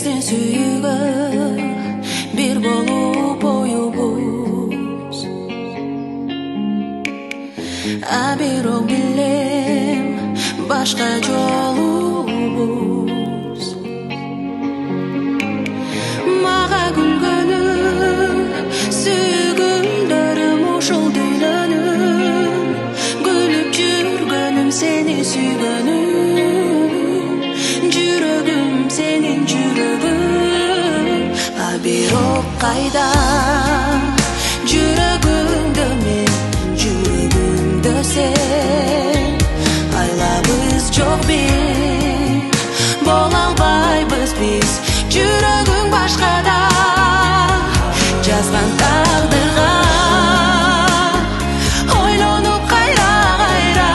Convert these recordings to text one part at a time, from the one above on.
sen suyuga bir bolup oyubuz. Бирок билем башка жолубуз. Мага күлгөнүң, сүйгүлөрүм ушул дүйнөнүн. Күлүп жүргөнүм сени сүйгөнүм. Жүрөгүм сенин жүрөгүң. Бирок кайда жүрөгүңдө мен, жүрөгүмдө сен. Айлабыз жок бир, бола албайбыз биз. Жүрөгүң башкада жазган тагдырга ойлонуп кайра кайра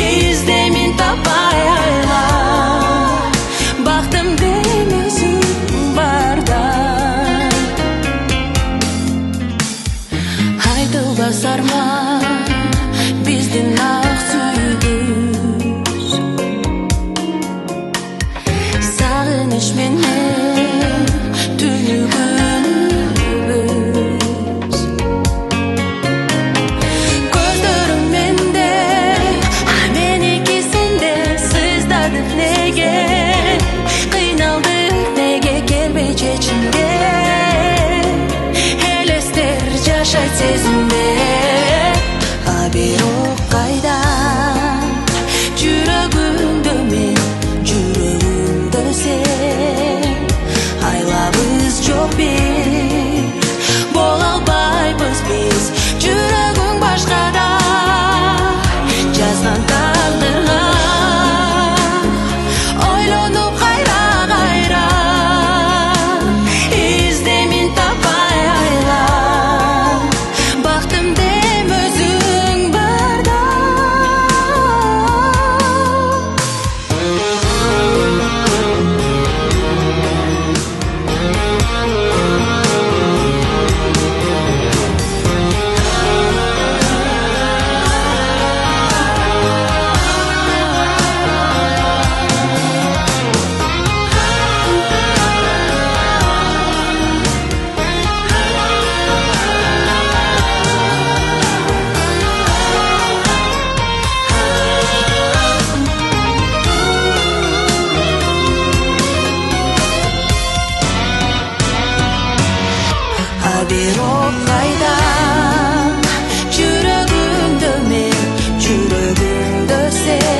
издемин таппай айла. Бактым демесиң барда айтылбас арман биздин ак сүйгүбүз. Сагыныч менен түнүгүбүз. Көздөрүң менде, меники сенде. Сыздадык неге, кыйналдык неге, келбей чечимге. Элестер жашайт сезимде. Бирок кайда жүрөгүмдө мен, жүрөгүмдө сен. Айлабыз жок бир, бола албайбыз биз. Жүрөгүң башкада жазган тагдырга ойлонуп кайра кайра издемин таппай айла. Бактым дем өзүң барда. Бирок кайда жүрөгүмдө мен, жүрөгүмдө сен.